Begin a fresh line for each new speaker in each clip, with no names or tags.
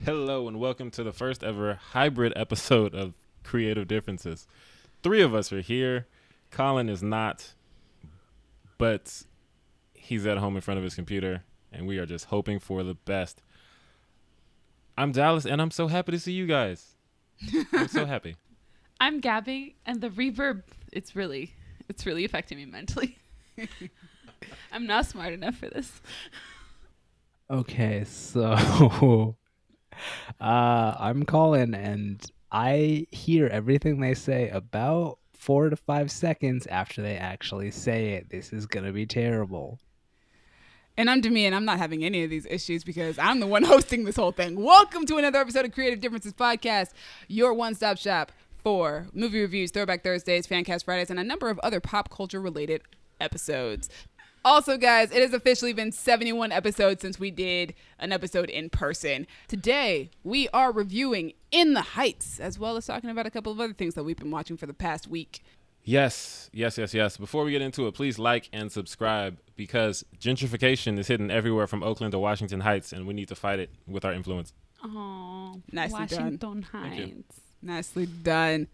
Hello and welcome to the first ever hybrid episode of Creative Differences. 3 of us are here. Colin is not, but he's at home in front of his computer, and we are just hoping for the best. I'm Dallas, and I'm so happy to see you guys. I'm so happy.
I'm Gabby, and the reverb, it's really affecting me mentally. I'm not smart enough for this.
Okay, so I'm Colin, and I hear everything they say about 4 to 5 seconds after they actually say it. This is gonna be terrible.
And I'm Demi, and I'm not having any of these issues because I'm the one hosting this whole thing. Welcome to another episode of Creative Differences Podcast, your one-stop shop for movie reviews, Throwback Thursdays, Fancast Fridays, and a number of other pop culture-related episodes. Also, guys, it has officially been 71 episodes since we did an episode in person. Today, we are reviewing In the Heights, as well as talking about a couple of other things that we've been watching for the past week.
Yes. Before we get into it, please like and subscribe because gentrification is hidden everywhere from Oakland to Washington Heights, and we need to fight it with our influence.
Oh,
Nicely
Washington
done.
Heights.
Nicely done.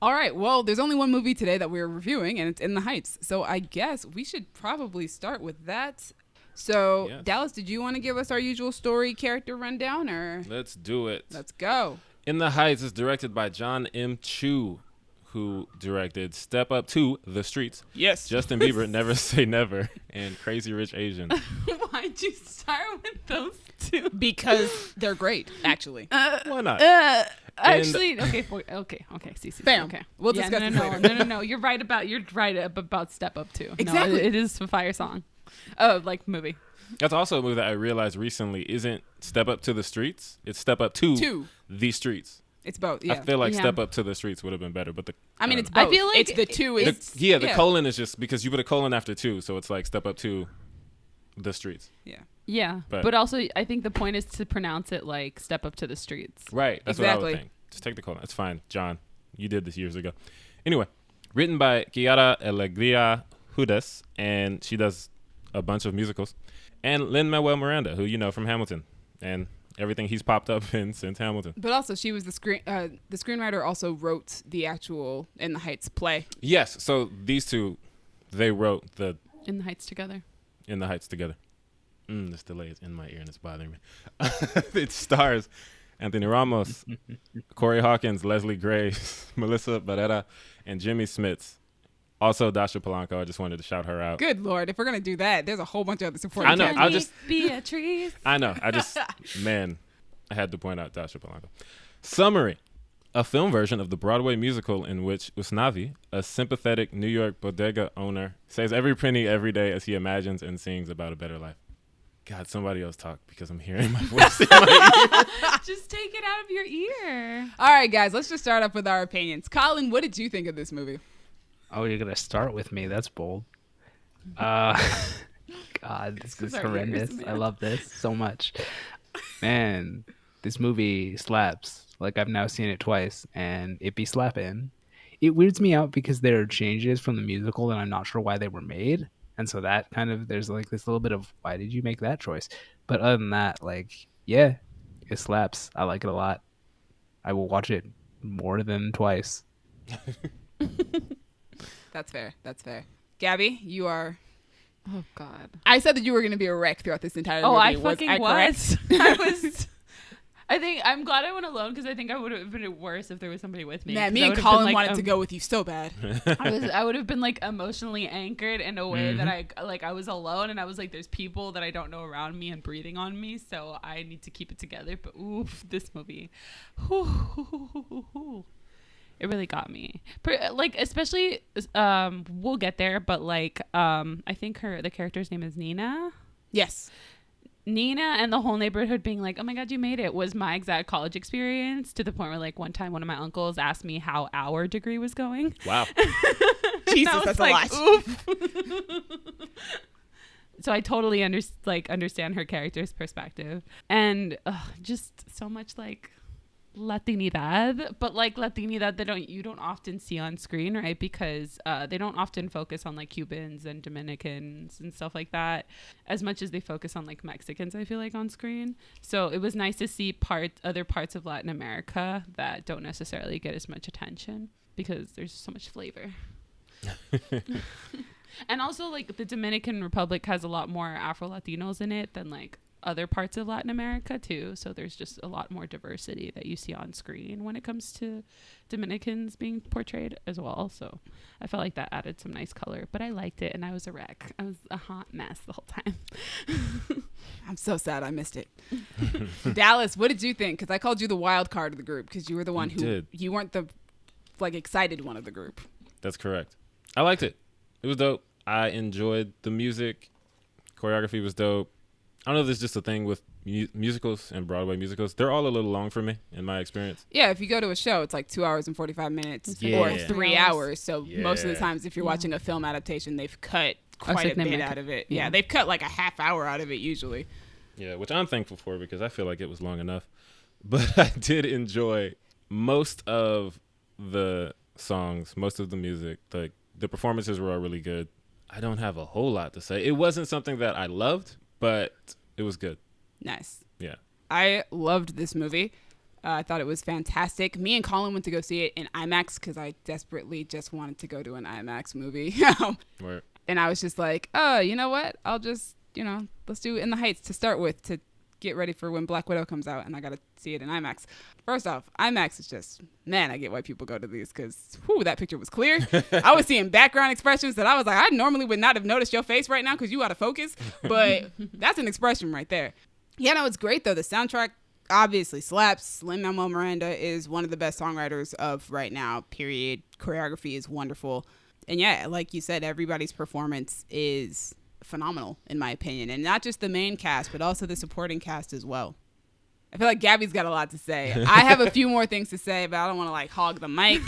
All right, well, there's only one movie today that we're reviewing, and it's In the Heights. So I guess we should probably start with that. So,
Yes.
Dallas, did you want to give us our usual story character rundown, or?
Let's do it.
Let's go.
In the Heights is directed by John M. Chu, who directed Step Up to The Streets,
Yes.
Justin Bieber, Never Say Never, and Crazy Rich Asian.
Why'd you start with those two?
Because they're great, actually.
Why not?
Actually, okay. See.
Bam.
Okay,
We'll discuss this later.
No. You're right about Step Up too.
Exactly.
No, it is a fire song. Oh, like movie.
That's also a movie that I realized recently isn't Step Up to the Streets. It's Step Up to the Streets.
It's both, yeah.
I feel like
Yeah.
Step Up to the Streets would have been better, but the
I mean, it's
don't
both.
I feel like
it's the two.
know.
It's,
the colon is just because you put a colon after 2, so it's like Step Up to the Streets.
Yeah, but also I think the point is to pronounce it like Step Up to the Streets.
Right. That's what I
Exactly.
would think. Just take the colon. It's fine. John, you did this years ago. Anyway, written by Kiara Alegria Hudes, and she does a bunch of musicals. And Lin-Manuel Miranda, who you know from Hamilton and everything he's popped up in since Hamilton.
But also, she was the screenwriter. Also wrote the actual In the Heights play.
Yes. So these two, they wrote the
In the Heights together.
In the Heights together. This delay is in my ear and it's bothering me. It stars Anthony Ramos, Corey Hawkins, Leslie Grace, Melissa Barrera, and Jimmy Smits. Also, Dasha Polanco. I just wanted to shout her out.
Good Lord, if we're gonna do that, there's a whole bunch of other supporting
I know.
characters.
Beatrice.
I know. I had to point out Dasha Polanco. Summary. A film version of the Broadway musical in which Usnavi, a sympathetic New York bodega owner, saves every penny every day as he imagines and sings about a better life. God, somebody else talk because I'm hearing my voice in my ear.
Just take it out of your ear.
All right, guys, let's just start off with our opinions. Colin, what did you think of this movie?
Oh, you're gonna start with me. That's bold. God, this is
our
horrendous.
ears,
I
man.
love this so much. Man, this movie slaps. Like, I've now seen it twice, and it be slapping. It weirds me out because there are changes from the musical, and I'm not sure why they were made. And so that kind of, there's like this little bit of, why did you make that choice? But other than that, like, yeah, it slaps. I like it a lot. I will watch it more than twice.
That's fair. That's fair. Gabby, you are.
Oh God.
I said that you were going to be a wreck throughout this entire
Oh,
movie.
I fucking
correct?
was. I think I'm glad I went alone because I think I would have been worse if there was somebody with me.
Man,
'Cause
me
I
and
would've
Colin
been, like,
wanted to go with you so bad.
I would have been like emotionally anchored in a way that I was alone and I was like, there's people that I don't know around me and breathing on me, so I need to keep it together. But oof, this movie, it really got me. Like, especially, we'll get there, but like, I think the character's name is Nina.
Yes.
Nina and the whole neighborhood being like, oh my God, you made it, was my exact college experience, to the point where like one time one of my uncles asked me how our degree was going.
Wow.
Jesus,
I was
that's
like,
a lot.
oof. So I totally understand her character's perspective, and just so much like Latinidad, but like Latinidad you don't often see on screen, right? Because they don't often focus on like Cubans and Dominicans and stuff like that as much as they focus on like Mexicans, I feel like, on screen. So it was nice to see other parts of Latin America that don't necessarily get as much attention because there's so much flavor. And also, like, the Dominican Republic has a lot more Afro-Latinos in it than, like, other parts of Latin America, too. So there's just a lot more diversity that you see on screen when it comes to Dominicans being portrayed as well. So I felt like that added some nice color. But I liked it, and I was a wreck. I was a hot mess the whole time.
I'm so sad I missed it. Dallas, what did you think? Because I called you the wild card of the group because you were the one you weren't the, like, excited one of the group.
That's correct. I liked it. It was dope. I enjoyed the music. Choreography was dope. I don't know if there's just a thing with musicals and Broadway musicals. They're all a little long for me, in my experience.
Yeah, if you go to a show, it's like 2 hours and 45 minutes or 3 hours. So most of the times, if you're watching a film adaptation, they've cut quite a bit out of it. Yeah, they've cut like a half hour out of it usually. Yeah,
which I'm thankful for because I feel like it was long enough. But I did enjoy most of the songs, most of the music. Like, the performances were all really good. I don't have a whole lot to say. It wasn't something that I loved, but it was good.
Nice.
Yeah.
I loved this movie. I thought it was fantastic. Me and Colin went to go see it in IMAX because I desperately just wanted to go to an IMAX movie.
Right.
And I was just like, oh, you know what? I'll just, let's do In the Heights to start with to get ready for when Black Widow comes out, and I got to see it in IMAX. First off, IMAX is just, man, I get why people go to these because, that picture was clear. I was seeing background expressions that I was like, I normally would not have noticed your face right now because you out of focus, but that's an expression right there. Yeah, no, it's great, though. The soundtrack obviously slaps. Lin-Manuel Miranda is one of the best songwriters of right now, period. Choreography is wonderful. And yeah, like you said, everybody's performance is phenomenal, in my opinion. And not just the main cast, but also the supporting cast as well. I feel like Gabby's got a lot to say. I have a few more things to say, but I don't want to like hog the mic.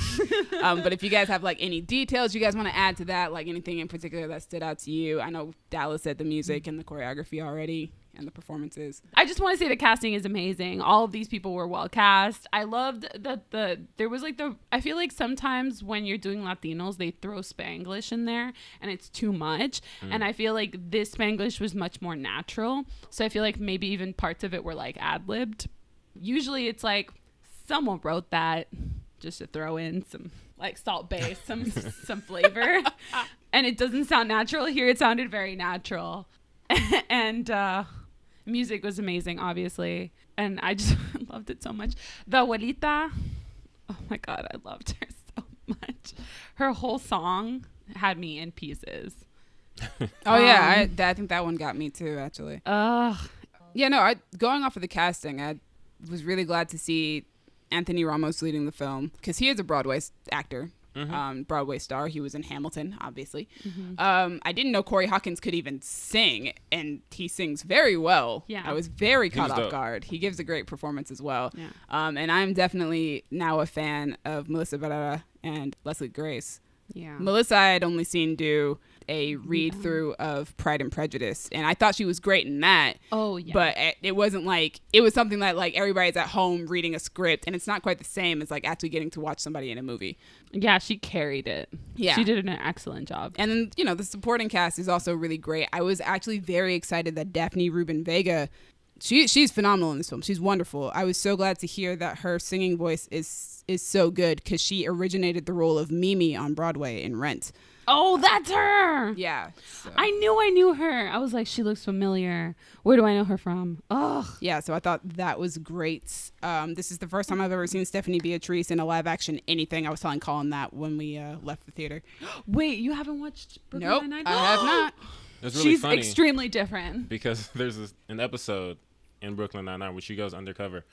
But if you guys have like any details you guys want to add to that, like anything in particular that stood out to you. I know Dallas said the music and the choreography already and the performances.
I just want to say the casting is amazing. All of these people were well cast. I loved that there was like I feel like sometimes when you're doing Latinos, they throw Spanglish in there and it's too much. And I feel like this Spanglish was much more natural. So I feel like maybe even parts of it were like ad-libbed. Usually it's like someone wrote that just to throw in some like Salt Bae, some flavor. And it doesn't sound natural. Here it sounded very natural. And music was amazing, obviously, and I just loved it so much. The abuelita, oh my god, I loved her so much. Her whole song had me in pieces.
Oh yeah, I think that one got me too, actually. Yeah, no, going off of the casting, I was really glad to see Anthony Ramos leading the film because he is a Broadway actor. Broadway star. He was in Hamilton, obviously. I didn't know Corey Hawkins could even sing, and he sings very well. Yeah. I was very caught off guard. He gives a great performance as well. Yeah. And I'm definitely now a fan of Melissa Barrera and Leslie Grace. Yeah. Melissa I had only seen do a read through of Pride and Prejudice, and I thought she was great in that. Oh yeah. But it wasn't like, it was something that like everybody's at home reading a script, and it's not quite the same as like actually getting to watch somebody in a movie.
Yeah, she carried it. Yeah. She did an excellent job.
And then, the supporting cast is also really great. I was actually very excited that Daphne Rubin-Vega, she's phenomenal in this film. She's wonderful. I was so glad to hear that her singing voice is so good because she originated the role of Mimi on Broadway in Rent.
Oh, that's her.
Yeah.
So. I knew her. I was like, she looks familiar. Where do I know her from? Ugh.
Yeah, so I thought that was great. This is the first time I've ever seen Stephanie Beatrice in a live action anything. I was telling Colin that when we left the theater.
Wait, you haven't watched Brooklyn
Nope,
Nine-Nine?
I have not.
It's really
She's
funny
extremely different.
because there's an episode in Brooklyn Nine-Nine where she goes undercover.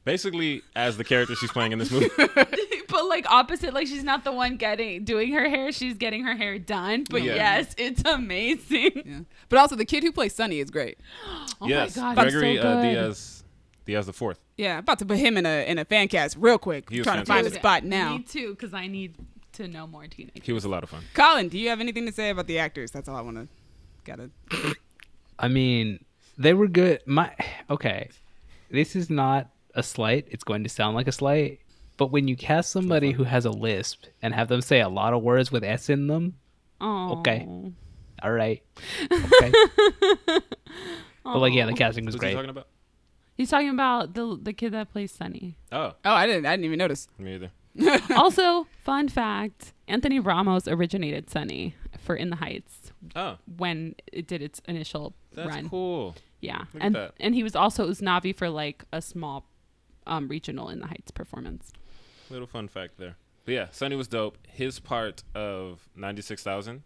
Basically, as the character she's playing in this movie.
But like opposite, like she's not the one doing her hair, she's getting her hair done. But yes, it's amazing.
Yeah. But also the kid who plays Sonny is great.
Oh yes, my god,
Gregory
so good.
Diaz the fourth.
Yeah, about to put him in a fan cast real quick. Trying
fantastic.
to find a spot now.
Me too, because I need to know more teenagers.
He was a lot of fun.
Colin, do you have anything to say about the actors? That's all I want to
I mean, they were good. Okay, this is not a slight. It's going to sound like a slight. But when you cast somebody who has a lisp and have them say a lot of words with S in them,
Oh.
okay. All right. Okay. But like, yeah, the casting was
Who's
great.
he talking about?
He's talking about the kid that plays Sunny.
Oh,
I didn't even notice.
me either.
Also, fun fact: Anthony Ramos originated Sunny for In the Heights
Oh,
when it did its initial
that's
run.
cool.
Yeah,
Look at that.
and he was also Usnavi for like a small regional In the Heights performance.
Little fun fact there. But yeah, Sonny was dope. His part of 96,000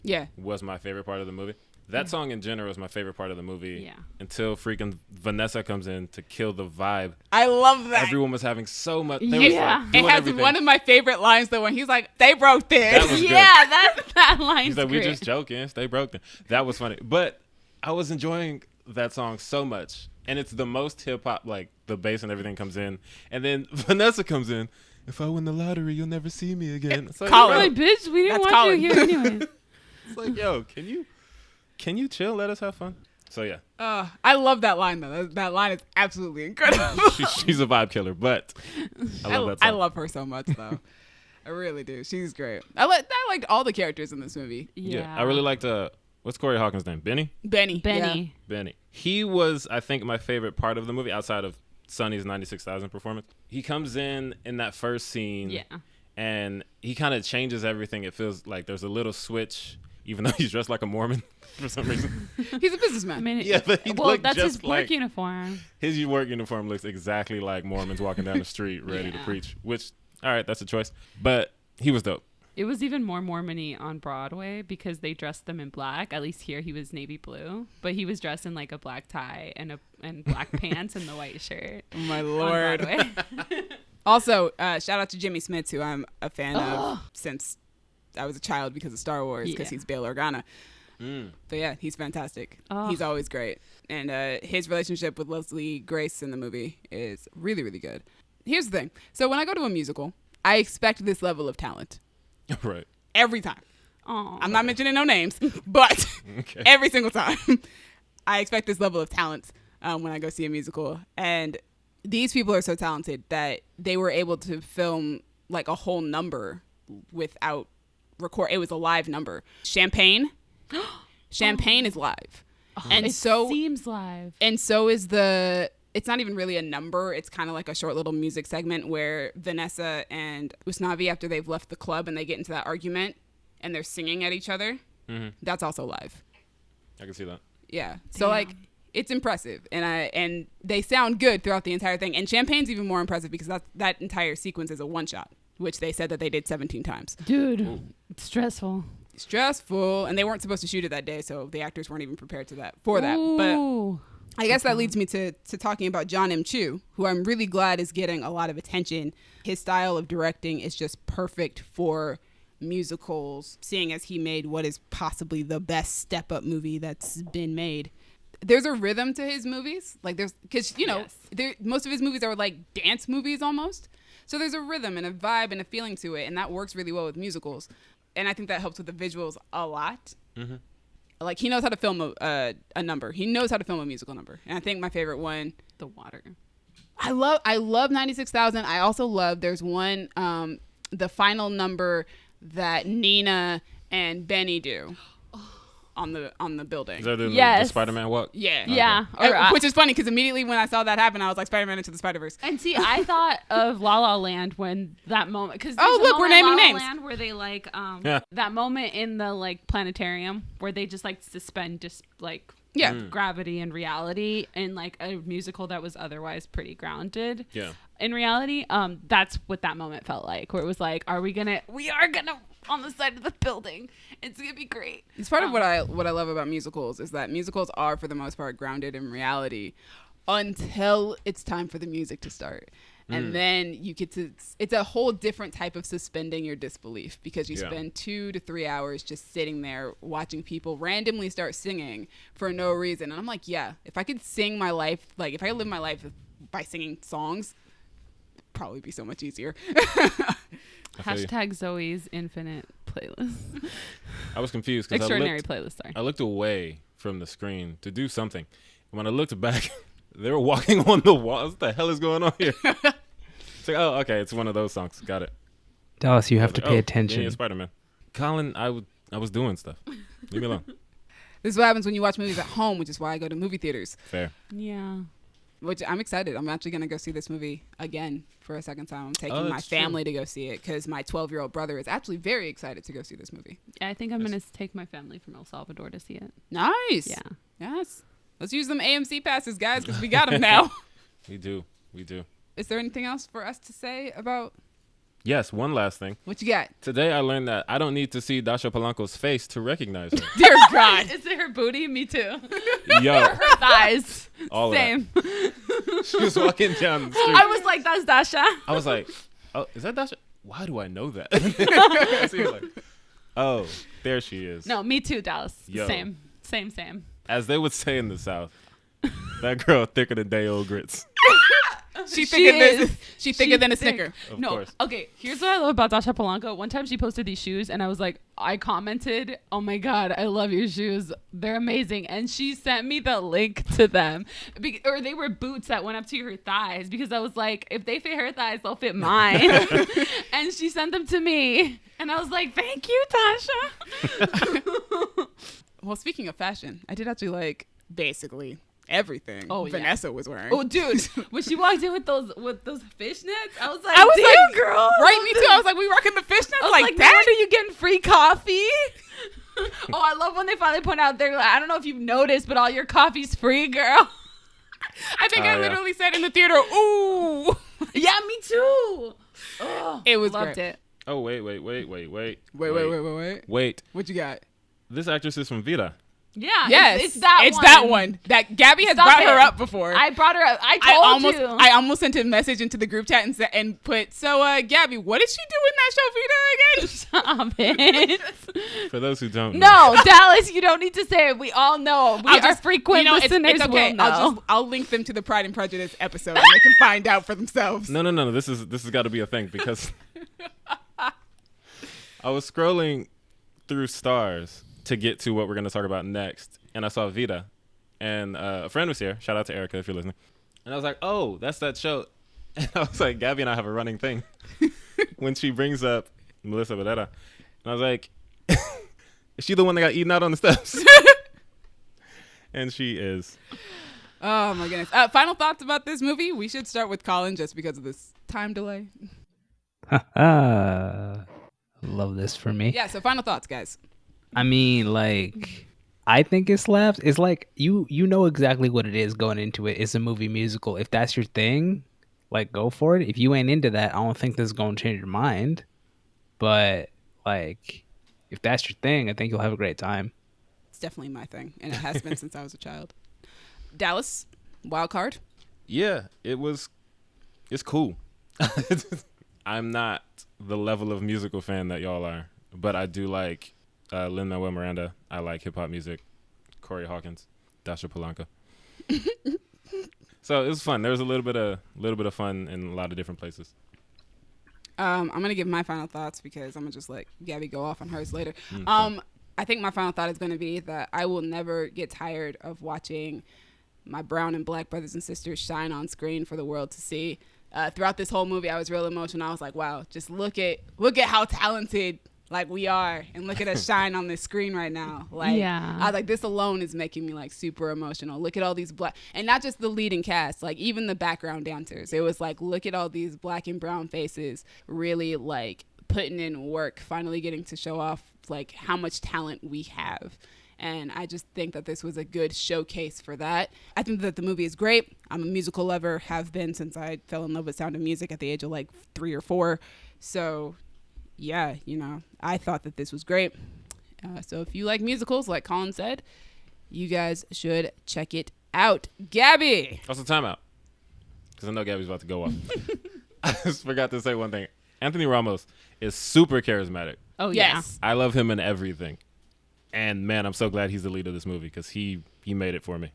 Yeah.
was my favorite part of the movie. That song in general is my favorite part of the movie.
Yeah.
Until freaking Vanessa comes in to kill the vibe.
I love that.
Everyone was having so much. They
Yeah.
was like
It
doing
has
everything.
one of my favorite lines though when he's like, "They broke this."
That was good.
that line's
He's like, we
great.
just joking. Stay broken. That was funny. But I was enjoying that song so much. And it's the most hip hop, like the bass and everything comes in. And then Vanessa comes in. If I win the lottery, you'll never see me again. It's like,
Colin.
bro,
Like, bitch, we didn't
That's
want
Colin.
you here anyway.
it's like, yo, can you chill? Let us have fun. So yeah,
I love that line though. That line is absolutely incredible.
she's a vibe killer. But I love that song.
I love her so much though. I really do. She's great. I liked all the characters in this movie.
Yeah, I really liked what's Corey Hawkins' name? Benny.
Benny.
Benny.
Benny. He was, I think, my favorite part of the movie outside of Sonny's 96,000 performance. He comes in that first scene.
Yeah.
And he kind of changes everything. It feels like there's a little switch, even though he's dressed like a Mormon for some reason.
He's a businessman.
I mean,
Yeah, but he
well,
looked
that's his
just
work
like-
uniform.
His work uniform looks exactly like Mormons walking down the street ready to
Yeah.
preach, which, all right, that's a choice. But he was dope.
It was even more Mormon-y on Broadway because they dressed them in black. At least here he was navy blue, but he was dressed in like a black tie and black pants and the white shirt.
Oh my
on
lord.
Broadway.
Also, shout out to Jimmy Smits, who I'm a fan of since I was a child because of Star Wars, because
Yeah.
he's Bail Organa.
Mm.
But yeah, he's fantastic.
Oh.
He's always great. And his relationship with Leslie Grace in the movie is really, really good. Here's the thing. So when I go to a musical, I expect this level of talent
Right.
every time.
Aw.
I'm not mentioning no names, but
Okay.
every single time I expect this level of talent when I go see a musical. And these people are so talented that they were able to film like a whole number without record. It was a live number. Champagne is live. And
it
so
seems live.
and so is it's not even really a number. It's kind of like a short little music segment where Vanessa and Usnavi, after they've left the club and they get into that argument and they're singing at each other, that's also live.
I can see that.
Yeah. So
Damn.
like it's impressive and they sound good throughout the entire thing. And Champagne's even more impressive because that entire sequence is a one shot, which they said that they did 17 times.
Dude, it's stressful.
Stressful, and they weren't supposed to shoot it that day, so the actors weren't even prepared for that. But
Ooh.
I guess that leads me to talking about John M. Chu, who I'm really glad is getting a lot of attention. His style of directing is just perfect for musicals, seeing as he made what is possibly the best step-up movie that's been made. There's a rhythm to his movies, like because
Yes.
most of his movies are like dance movies almost. So there's a rhythm and a vibe and a feeling to it, and that works really well with musicals. And I think that helps with the visuals a lot.
Mm-hmm.
Like he knows how to film a number. He knows how to film a musical number. And I think my favorite one,
The water.
I love 96,000. I also love there's one the final number that Nina and Benny do on the building.
Is that doing the
Yes.
Spider-Man walk?
Yeah.
Yeah.
Which is funny because immediately when I saw that happen, I was like Spider-Man Into the Spider-Verse.
And see, I thought of La La Land when that moment, because
look, we're naming names.
Land where they like
Yeah.
that moment in the like planetarium where they just like suspend just like
Yeah.
gravity and reality in like a musical that was otherwise pretty grounded.
Yeah.
In reality, that's what that moment felt like, where it was like, we are gonna on the side of the building. It's gonna be great.
It's part of what I love about musicals is that musicals are for the most part grounded in reality until it's time for the music to start. And then you get to it's a whole different type of suspending your disbelief because you
Yeah.
spend 2 to 3 hours just sitting there watching people randomly start singing for no reason. And I'm like, yeah, if I could sing my life, like if I could live my life by singing songs, it'd probably be so much easier.
I feel you.
Hashtag Zoe's infinite playlist.
I was confused because
Extraordinary playlist, sorry.
I looked away from the screen to do something. And when I looked back, they were walking on the walls. What the hell is going on here? It's like, oh, okay, it's one of those songs. Got it.
Dallas, you have
Like,
to pay attention.
Yeah, Spider-Man. Colin, I was doing stuff. Leave me alone.
This is what happens when you watch movies at home, which is why I go to movie theaters.
Fair.
Yeah.
Which I'm excited. I'm actually going to go see this movie again for a second time. I'm taking my
that's
family to go see it because my 12-year-old brother is actually very excited to go see this movie.
I think I'm going to take my family from El Salvador to see it.
Nice.
Yeah.
Yes. Let's use them AMC passes, guys, because we got them now.
We do.
Is there anything else for us to say about
Yes, one last thing.
what you got?
Today I learned that I don't need to see Dasha Polanco's face to recognize her.
Dear God.
Is it her booty? Me too.
Yo,
Her thighs.
all
Same.
of that. She was walking down the street.
I was like, that's Dasha.
I was like, oh, is that Dasha? Why do I know that? I see her like, oh, there she is.
No, me too, Dallas.
Yo.
Same.
As they would say in the South, that girl thicker than day-old grits.
She
is.
thicker than a
thick.
Snicker.
Of
No,
course.
okay. Here's what I love about Dasha Polanco. One time she posted these shoes, and I was like, I commented, "Oh my god, I love your shoes. They're amazing." And she sent me the link to them, or they were boots that went up to her thighs because I was like, if they fit her thighs, they'll fit mine. And she sent them to me, and I was like, "Thank you, Tasha."
Well, speaking of fashion, I did actually like basically everything Vanessa was wearing.
Oh, dude, when she walked in with those fishnets, I was like,
I was
"Damn,
like,
girl,
right, me too. I was like, we rocking the fishnets
I was
like
like,
that?
man, are you getting free coffee?" Oh, I love when they finally point out, they're like, I don't know if you've noticed, but all your coffee's free, girl.
I think
Oh,
I
yeah.
literally said in the theater, ooh.
Yeah, me too. Oh,
It was
loved
great.
it.
Oh, wait.
Wait.
Wait.
What you got?
This actress is from Vida.
Yeah,
Yes,
it's that one.
that one. That Gabby has
Stop
brought her
it.
up before.
I brought her up. I told you.
I almost sent a message into the group chat and put, so Gabby, what did she do in that show, Vida, again?
Stop it.
For those who don't know.
No, Dallas, you don't need to say it. We all know. Our frequent listeners
it's okay.
will know.
I'll link them to the Pride and Prejudice episode and they can find out for themselves.
No. This has got to be a thing because I was scrolling through stars to get to what we're going to talk about next, and I saw Vida, and a friend was here. Shout out to Erica if you're listening. And I was like, oh, that's that show. And I was like, Gabby and I have a running thing when she brings up Melissa Barrera. And I was like, is she the one that got eaten out on the steps? And she is.
Oh my goodness. Final thoughts about this movie? We should start with Colin just because of this time delay.
Love this for me.
Yeah, so final thoughts, guys.
I mean, like, I think it slaps. It's like you know exactly what it is going into it. It's a movie musical. If that's your thing, like, go for it. If you ain't into that, I don't think this is going to change your mind. But, like, if that's your thing, I think you'll have a great time.
It's definitely my thing, and it has been since I was a child. Dallas, wild card.
Yeah, it's cool. I'm not the level of musical fan that y'all are, but I do like Lin-Manuel Miranda. I like hip hop music. Corey Hawkins, Dasha Polanco. So it was fun. There was a little bit of fun in a lot of different places.
I'm gonna give my final thoughts because I'm gonna just let Gabby go off on hers later. I think my final thought is gonna be that I will never get tired of watching my brown and black brothers and sisters shine on screen for the world to see. Throughout this whole movie, I was real emotional. I was like, wow, just look at how talented like we are, and look at us shine on this screen right now. Like,
Yeah.
I was like, this alone is making me like super emotional. Look at all these black, and not just the leading cast, like even the background dancers. It was like, look at all these black and brown faces really like putting in work, finally getting to show off like how much talent we have. And I just think that this was a good showcase for that. I think that the movie is great. I'm a musical lover, have been since I fell in love with Sound of Music at the age of like 3 or 4. So yeah, you know, I thought that this was great. So if you like musicals, like Colin said, you guys should check it out. Gabby!
Also, timeout, because I know Gabby's about to go off. I just forgot to say one thing. Anthony Ramos is super charismatic.
Oh,
Yes.
I love him in everything. And, man, I'm so glad he's the lead of this movie because he made it for me.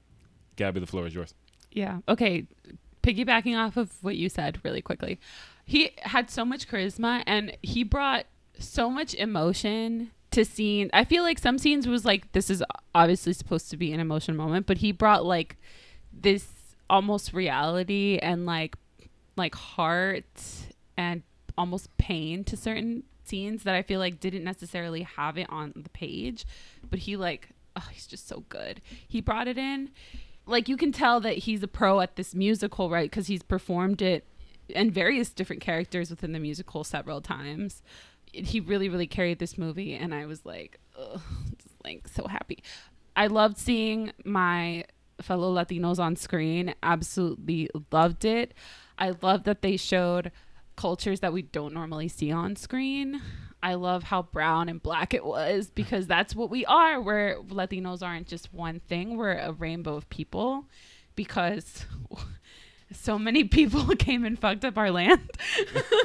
Gabby, the floor is yours.
Yeah. Okay. Piggybacking off of what you said really quickly. He had so much charisma and he brought so much emotion to scenes. I feel like some scenes was like, this is obviously supposed to be an emotional moment, but he brought like this almost reality and like heart and almost pain to certain scenes that I feel like didn't necessarily have it on the page, but he like, oh, he's just so good. He brought it in. Like, you can tell that he's a pro at this musical, right? Because he's performed it and various different characters within the musical several times. He really, really carried this movie, and I was like, ugh, just like so happy. I loved seeing my fellow Latinos on screen. Absolutely loved it. I love that they showed cultures that we don't normally see on screen. I love how brown and black it was, because that's what we are. We're Latinos aren't just one thing. We're a rainbow of people, because so many people came and fucked up our land.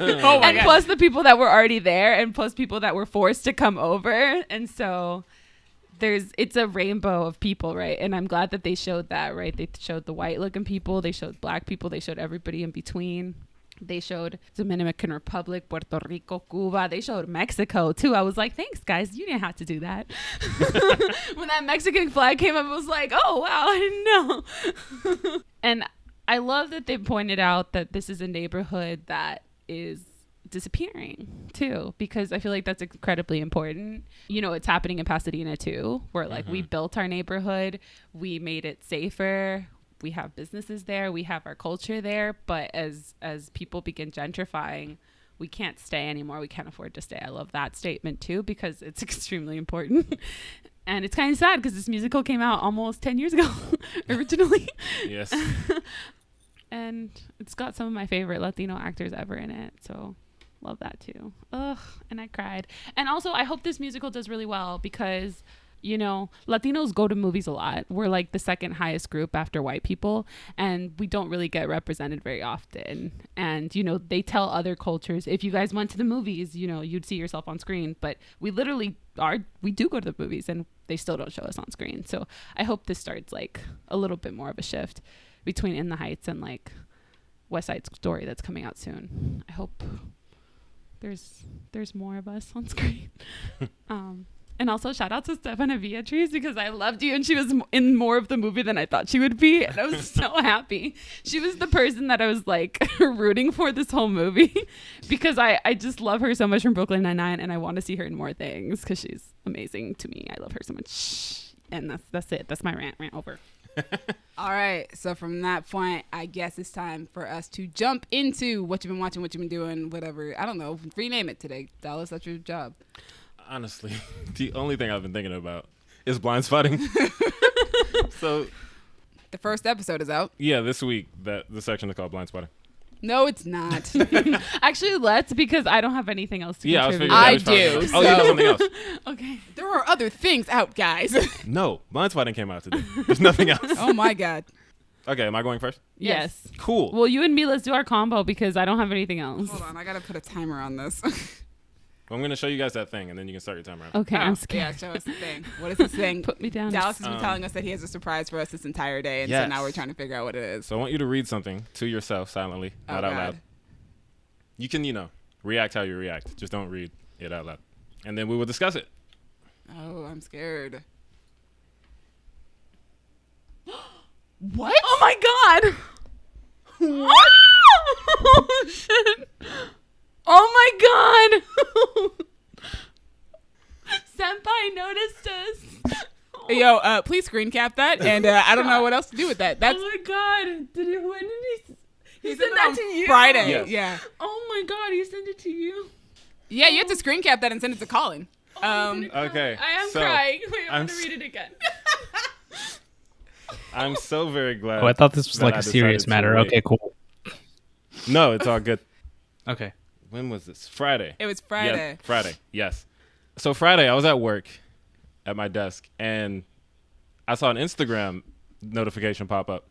Oh my
and
God.
plus the people that were already there, and plus people that were forced to come over. And so it's a rainbow of people, right? And I'm glad that they showed that, right? They showed the white looking people, they showed black people, they showed everybody in between. They showed Dominican Republic, Puerto Rico, Cuba. They showed Mexico too. I was like, thanks guys, you didn't have to do that. When that Mexican flag came up, I was like, oh wow, I didn't know. And I love that they pointed out that this is a neighborhood that is disappearing too, because I feel like that's incredibly important. You know, it's happening in Pasadena too, where like we built our neighborhood, we made it safer, we have businesses there, we have our culture there, but as people begin gentrifying, we can't stay anymore, we can't afford to stay. I love that statement too, because it's extremely important. And it's kind of sad because this musical came out almost 10 years ago originally.
Yes.
And it's got some of my favorite Latino actors ever in it, so love that too. Ugh, and I cried. And also, I hope this musical does really well, because, you know, Latinos go to movies a lot. We're like the second highest group after white people, and we don't really get represented very often. And, you know, they tell other cultures, if you guys went to the movies, you know, you'd see yourself on screen. But we literally we do go to the movies, and they still don't show us on screen. So I hope this starts like a little bit more of a shift between In the Heights and like West Side Story that's coming out soon. I hope there's more of us on screen. And also shout out to Stefana Beatriz, because I loved you and she was in more of the movie than I thought she would be, and I was so happy. She was the person that I was like rooting for this whole movie, because I just love her so much from Brooklyn Nine-Nine, and I want to see her in more things because she's amazing to me. I love her so much. And that's it. That's my rant over.
All right, so from that point, I guess it's time for us to jump into what you've been watching, what you've been doing, whatever. I don't know. Rename it today. Dallas, that's your job.
Honestly, the only thing I've been thinking about is Blindspotting. So,
the first episode is out.
yeah, this week the section is called Blindspotting.
No, it's not.
Actually, let's, because I don't have anything else to
Yeah, I was
contribute.
figuring.
I do,
Oh, you have something else?
Okay.
There are other things out, guys.
No, Blindspotting came out today. There's nothing else.
Oh my God.
Okay, am I going first?
Yes.
Cool.
Well, you and me, let's do our combo, because I don't have anything else.
Hold on, I gotta put a timer on this.
I'm going to show you guys that thing, and then you can start your timer.
Okay,
Oh,
I'm scared.
Yeah, show us the thing. What is this thing?
Put me down.
Dallas has been telling us that he has a surprise for us this entire day, and so
Yes.
now we're trying to figure out what it is.
So I want you to read something to yourself silently, not out loud. You can, react how you react. Just don't read it out loud. And then we will discuss it.
Oh, I'm scared.
What? Oh my God. What? Oh, shit. Oh my God. Senpai noticed us.
Yo, please screen cap that, and I don't know what else to do with that. That's
Oh my God. When did he
he
sent
it
that
on
to you?
Friday.
Yes.
Yeah.
Oh my God, he sent it to you.
Yeah, you have to screen cap that and send it to Colin.
Okay.
I am
so
crying. Wait,
I'm
I'm going to read it again.
I'm so very glad.
Oh, I thought this was
that
like
I
a serious
decided to
matter.
wait.
Okay, cool.
No, it's all good.
Okay.
When was this? Friday.
It was Friday.
Yeah, Friday. Yes. So Friday, I was at work at my desk, and I saw an Instagram notification pop up,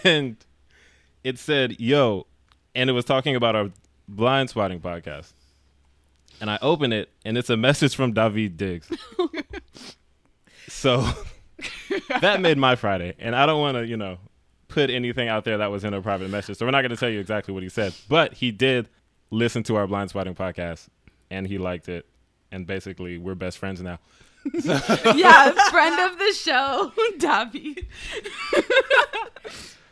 and it said, "Yo," and it was talking about our Blindspotting podcast. And I open it, and it's a message from David Diggs. So that made my Friday, and I don't want to, put anything out there that was in a private message. So we're not going to tell you exactly what he said, but he did listen to our Blindspotting podcast, and he liked it, and basically we're best friends now.
Yeah, friend of the show, David.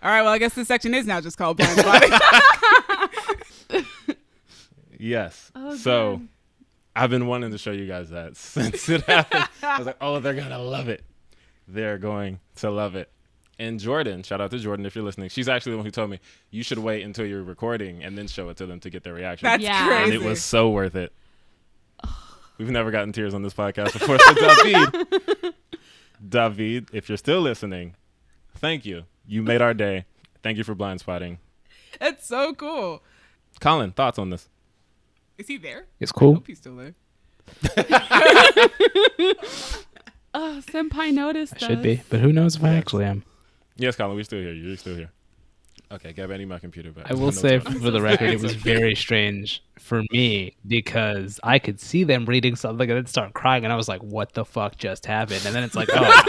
All right, well, I guess this section is now just called Blindspotting.
Yes.
Oh,
So
God.
I've been wanting to show you guys that since it happened. I was like, oh, they're going to love it. They're going to love it. And Jordan, shout out to Jordan if you're listening. She's actually the one who told me you should wait until you're recording and then show it to them to get their reaction.
That's
Yeah.
crazy.
And it was so worth it. We've never gotten tears on this podcast before. So David, if you're still listening, thank you. You made our day. Thank you for Blindspotting.
That's so cool.
Colin, thoughts on this?
Is he there?
It's
I
cool.
hope he's still there.
Oh, Senpai noticed
I should
us.
be, but who knows if I actually am.
Yes, Colin, we're still here. You're still here. Okay, Gab, I need my computer back.
I will say, for the record, it was very strange for me because I could see them reading something and then start crying, and I was like, "What the fuck just happened?" And then it's like, "Oh,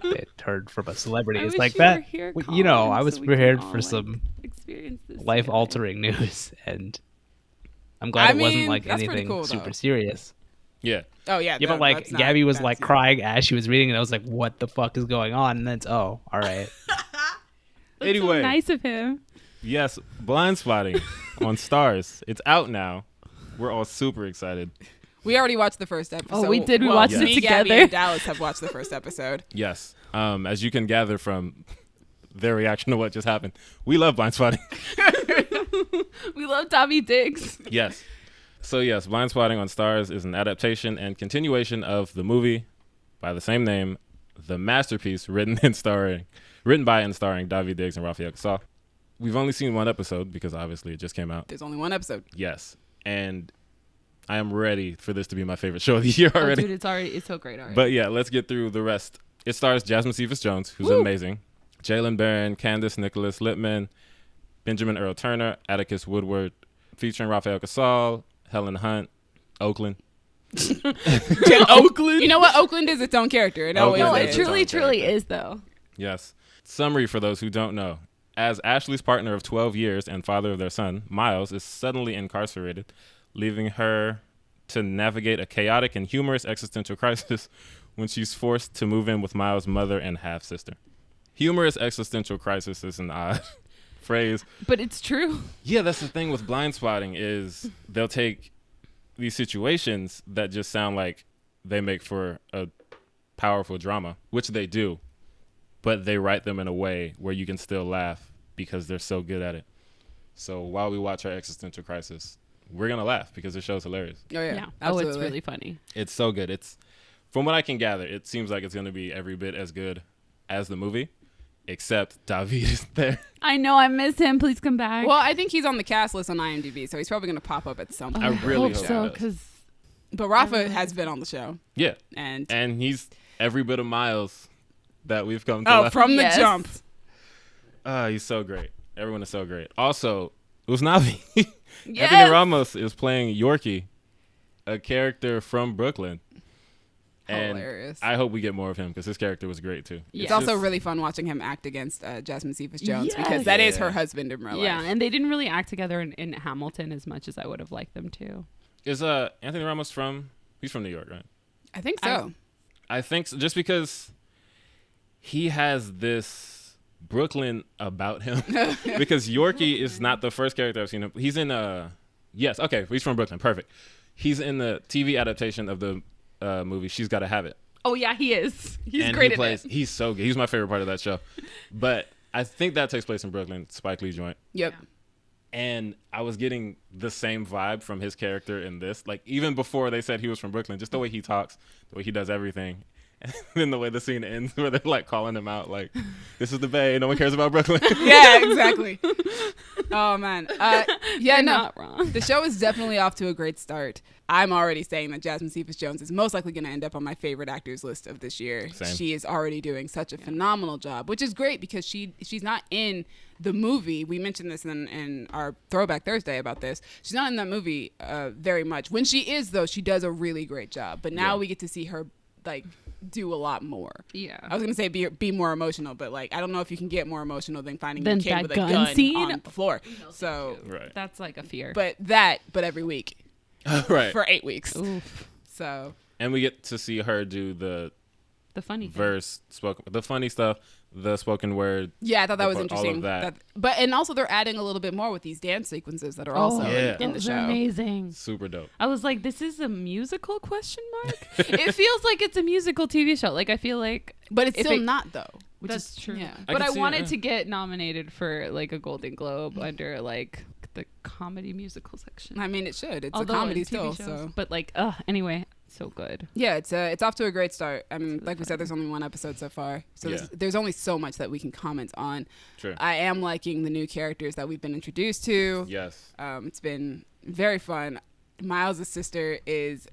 it heard from a celebrity."
I
It's
wish
like
you were
that.
here,
You know,
Colin,
I was
so we can
prepared
all,
for
like,
some
experience this
life-altering news, and I'm glad
I
it wasn't
mean,
like
that's pretty
anything
cool,
super
though.
serious.
Yeah.
Oh, yeah.
Yeah,
no,
but like
that's not-
Gabby was
that's
like
it.
crying as she was reading, and I was like, "What the fuck is going on?" And then it's all right.
That's
Anyway.
so nice of him.
Yes, Blindspotting on Stars. It's out now. We're all super excited.
We already watched the first episode.
Oh, we did. We
Well,
watched
it
me, Gabby,
together.
and Dallas have watched the first episode.
Yes. As you can gather from their reaction to what just happened, we love Blindspotting.
We love Tommy Diggs.
Yes. So yes, Blindspotting on Stars is an adaptation and continuation of the movie by the same name, the masterpiece written by and starring David Diggs and Raphael Casal. We've only seen one episode because obviously it just came out.
There's only one episode.
Yes. And I am ready for this to be my favorite show of the year
Oh,
already.
dude, it's so great already.
But yeah, let's get through the rest. It stars Jasmine Cephas Jones, who's
Woo.
amazing. Jalen Barron, Candace Nicholas Littman, Benjamin Earl Turner, Atticus Woodward, featuring Raphael Casal, Helen Hunt, Oakland.
Oakland. You know what? Oakland is its own character. It always
Oakland
no,
is
it
its
is.
own
truly
character.
is though.
Yes. Summary for those who don't know. As Ashley's partner of 12 years and father of their son, Miles is suddenly incarcerated, leaving her to navigate a chaotic and humorous existential crisis when she's forced to move in with Miles' mother and half-sister. Humorous existential crisis is an odd phrase.
But it's true.
Yeah, that's the thing with Blindspotting is they'll take these situations that just sound like they make for a powerful drama, which they do, but they write them in a way where you can still laugh because they're so good at it. So while we watch our existential crisis, we're going to laugh because the show's hilarious.
Oh, yeah.
Yeah. Oh,
Absolutely.
it's really funny.
It's so good. It's, from what I can gather, it seems like it's going to be every bit as good as the movie, except David is there.
I know. I miss him. Please come back.
Well, I think he's on the cast list on IMDb, so he's probably going to pop up at some point.
I really
hope
hope
so
he does.
because
But Rafa has been on the show.
Yeah.
And
And he's every bit of Miles that we've come to love.
from the
Yes.
jump.
He's so great. Everyone is so great. Also, Usnavi.
Yes.
Anthony Ramos is playing Yorkie, a character from Brooklyn. And
Hilarious.
I hope we get more of him because his character was great too.
Yeah.
It's also
just-
really fun watching him act against Jasmine Cephas Jones
Yes.
because that is
Yeah.
her husband in real
Yeah,
life.
and they didn't really act together in Hamilton as much as I would have liked them to.
Is Anthony Ramos he's from New York, right?
I think so.
I think so, just because he has this Brooklyn about him. Because Yorkie is not the first character I've seen him. He's in yes, okay, he's from Brooklyn. Perfect. He's in the TV adaptation of the movie She's Gotta Have It.
Oh yeah, he is. He's
And
great
he
at
plays,
it.
he's so good. He's my favorite part of that show. But I think that takes place in Brooklyn, Spike Lee joint.
Yep.
And I was getting the same vibe from his character in this. Like, even before they said he was from Brooklyn, just the way he talks, the way he does everything. And then the way the scene ends where they're, like, calling him out, like, this is the Bay, no one cares about Brooklyn.
Yeah, exactly. Oh, man. Yeah,
You're
no.
not wrong.
The show is definitely off to a great start. I'm already saying that Jasmine Cephas Jones is most likely going to end up on my favorite actors list of this year.
Same.
She is already doing such a phenomenal job, which is great because she's not in the movie. We mentioned this in our Throwback Thursday about this. She's not in that movie very much. When she is, though, she does a really great job. But now
Yeah.
we get to see her like do a lot more.
Yeah.
I was gonna say be more emotional, but like I don't know if you can get more emotional than finding
Than
your kid
that
with a
gun
gun
scene?
on the floor. So,
Right.
That's like a fear.
but every week
Right.
for 8 weeks.
Oof.
So
And we get to see her do the
The funny thing.
verse spoken, the funny stuff, the spoken word.
Yeah, I thought that was
all
interesting.
of that.
And also they're adding a little bit more with these dance sequences that are also
Yeah.
in the
those
show.
are amazing.
Super dope.
I was like, this is a musical question mark? It feels like it's a musical TV show. Like, I feel like
But it's
if
still
it-
not though. Which
that's
is,
true.
Yeah.
I
But
can
I
see it,
wanted
yeah.
to get nominated for like a Golden Globe under like the comedy musical section.
I mean, it should. It's
Although
a comedy
in TV
still.
shows,
So
but like, anyway, so good.
yeah, it's off to a great start. I mean, like we said, there's only one episode so far, so
Yeah.
there's only so much that we can comment on.
True.
I am liking the new characters that we've been introduced to.
Yes.
It's been very fun. Miles' sister is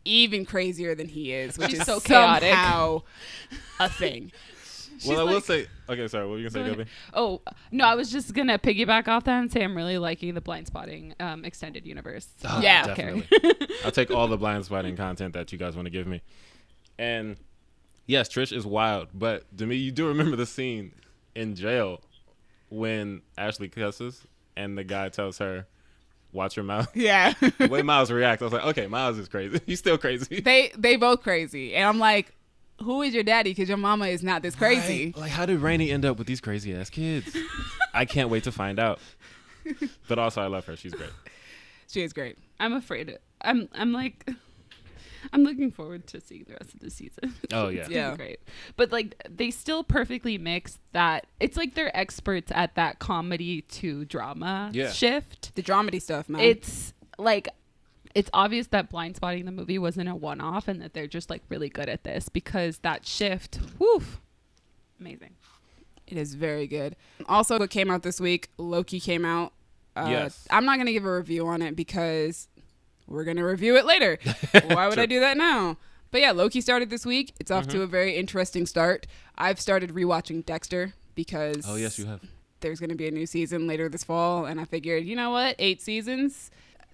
even crazier than he is, which
She's
is
so chaotic.
somehow a thing.
Well, I will
like-
say. Okay, sorry. What were you gonna say, Gabby?
Oh no, I was just gonna piggyback off that and say I'm really liking the Blindspotting extended universe.
Yeah.
Definitely. I'll take all the Blindspotting content that you guys want to give me. And yes, Trish is wild, but Demi, you do remember the scene in jail when Ashley cusses and the guy tells her, "Watch your mouth."
Yeah.
The way Miles reacts, I was like, okay, Miles is crazy. He's still crazy.
they both crazy, and I'm like, who is your daddy? Because your mama is not this crazy.
Right? Like, how did Rainey end up with these crazy ass kids? I can't wait to find out. But also, I love her. She's great.
She is great.
I'm afraid. I'm like, I'm looking forward to seeing the rest of the season.
Oh, yeah.
It's gonna
Yeah.
be great. But like, they still perfectly mix that. It's like they're experts at that comedy to drama
Yeah.
shift.
The dramedy stuff, man.
It's like, it's obvious that Blindspotting the movie wasn't a one-off and that they're just like really good at this because that shift, woof, amazing.
It is very good. Also, what came out this week, Loki came out.
Yes.
I'm not going to give a review on it because we're going to review it later. Why would
True.
I do that now? But yeah, Loki started this week. It's off to a very interesting start. I've started rewatching Dexter because
Oh, yes, you have.
there's going to be a new season later this fall. And I figured, you know what? 8 seasons.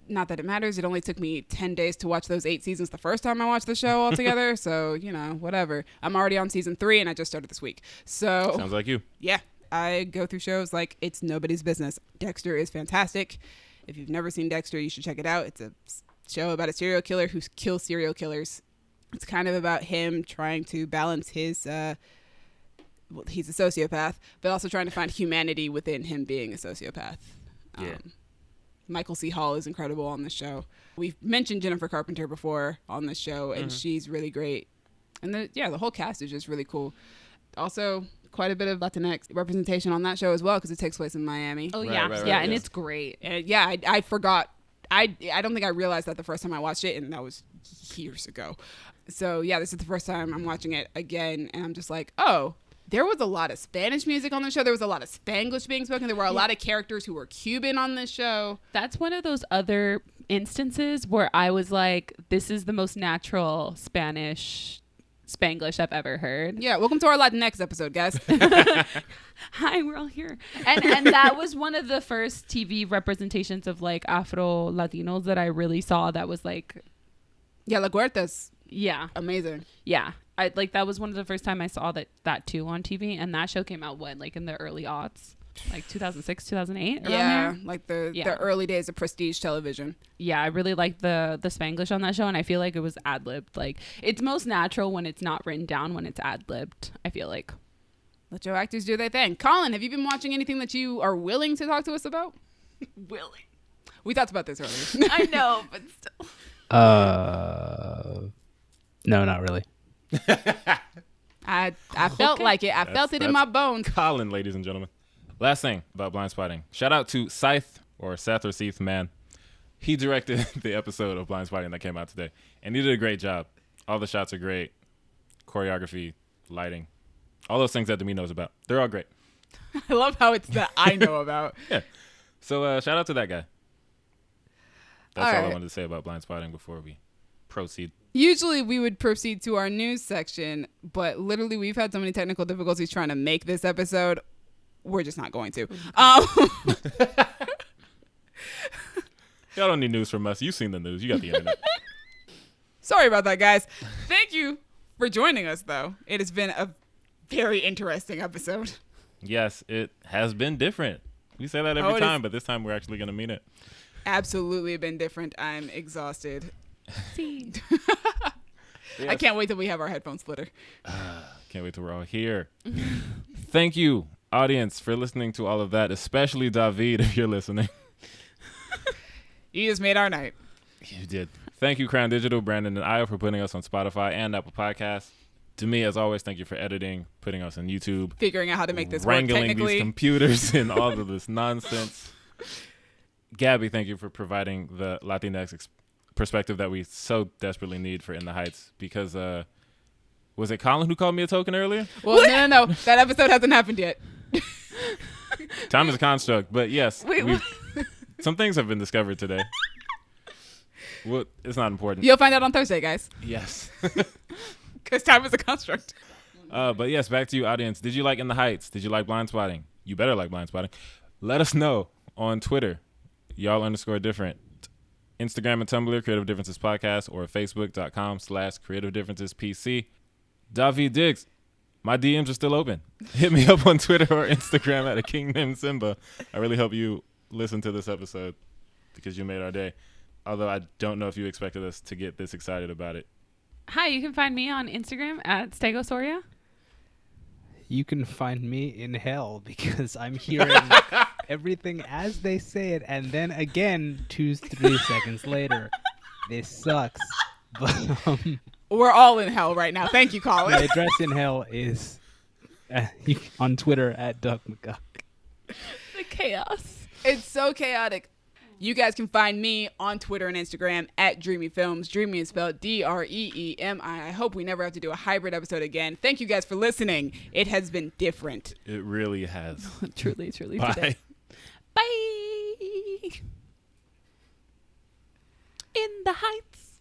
Not that it matters. It only took me 10 days to watch those 8 seasons the first time I watched the show altogether. So, you know, whatever. I'm already on season 3 and I just started this week. So,
Sounds like you.
yeah, I go through shows like it's nobody's business. Dexter is fantastic. If you've never seen Dexter, you should check it out. It's a show about a serial killer who kills serial killers. It's kind of about him trying to balance his, well, he's a sociopath, but also trying to find humanity within him being a sociopath.
Yeah.
Michael C. Hall is incredible on this show. We've mentioned Jennifer Carpenter before on this show, and she's really great. And the whole cast is just really cool. Also, quite a bit of Latinx representation on that show as well because it takes place in Miami.
Oh
Right,
yeah,
right,
yeah,
right,
and
yeah.
it's great.
And yeah, I forgot. I don't think I realized that the first time I watched it, and that was years ago. So yeah, this is the first time I'm watching it again, and I'm just like, oh, there was a lot of Spanish music on the show. There was a lot of Spanglish being spoken. There were a lot of characters who were Cuban on this show.
That's one of those other instances where I was like, this is the most natural Spanglish I've ever heard.
Yeah, welcome to our Latinx episode, guys.
Hi, we're all here. And that was one of the first TV representations of like Afro Latinos that I really saw that was like,
Yeah, La Huerta's
yeah,
amazing.
yeah. I like that was one of the first time I saw that too on TV, and that show came out when like in the early aughts, like 2006, 2008. around
Yeah,
there.
like the
Yeah.
early days of prestige television.
Yeah, I really liked the Spanglish on that show, and I feel like it was ad-libbed. Like, it's most natural when it's not written down, when it's ad-libbed, I feel like.
Let your actors do their thing. Colin, have you been watching anything that you are willing to talk to us about?
Willing.
We talked about this earlier.
I know, but still.
No, not really.
I felt
Okay.
like it. I felt it in my bones.
Colin, ladies and gentlemen. Last thing about Blindspotting. Shout out to Seth or Seth man. He directed the episode of Blindspotting that came out today, and he did a great job. All the shots are great. Choreography, lighting, all those things that Demi knows about. They're all great.
I love how it's that I know about.
Yeah. So shout out to that guy. That's
All
all I
right.
wanted to say about Blindspotting before we proceed.
Usually we would proceed to our news section, but literally we've had so many technical difficulties trying to make this episode. We're just not going to.
Y'all don't need news from us. You've seen the news. You got the internet.
Sorry about that, guys. Thank you for joining us, though. It has been a very interesting episode.
Yes, it has been different. We say that every
Oh, it
time,
is.
but this time we're actually going to mean it.
Absolutely been different. I'm exhausted.
See.
Yes.
I can't wait till we have our headphone splitter.
Can't wait till we're all here. Thank you, audience, for listening to all of that, especially David, if you're listening.
You just made our night.
You did. Thank you, Crown Digital, Brandon, and Io for putting us on Spotify and Apple Podcasts. To me, as always, thank you for editing, putting us on YouTube,
Figuring out how to make this work
wrangling
technically.
these computers and all of this nonsense. Gabby, thank you for providing the Latinx perspective that we so desperately need for In the Heights. Because was it Colin who called me a token earlier?
Well, no. That episode hasn't happened yet.
Time is a construct, but yes,
Wait,
some things have been discovered today. Well, it's not important.
You'll find out on Thursday, guys.
Yes.
Because time is a construct.
But yes, back to you, audience. Did you like In the Heights? Did you like Blindspotting? You better like Blindspotting. Let us know on Twitter, y'all_different. Instagram and Tumblr, Creative Differences Podcast, or Facebook.com/Creative Differences PC. David Diggs, my DMs are still open. Hit me up on Twitter or Instagram at a king named Simba. I really hope you listen to this episode because you made our day. Although I don't know if you expected us to get this excited about it.
Hi, you can find me on Instagram at Stegosoria.
You can find me in hell because I'm hearing everything as they say it, and then again 2-3 seconds later. This sucks. But
We're all in hell right now. Thank you,
my
Colin.
address in hell is on Twitter at Duck McGuck.
The chaos.
It's so chaotic. You guys can find me on Twitter and Instagram at Dreamy Films. Dreamy is spelled Dreemi. I hope we never have to do a hybrid episode again. Thank you guys for listening. It has been different.
It really has.
Truly
Bye.
today. Bye. In the Heights.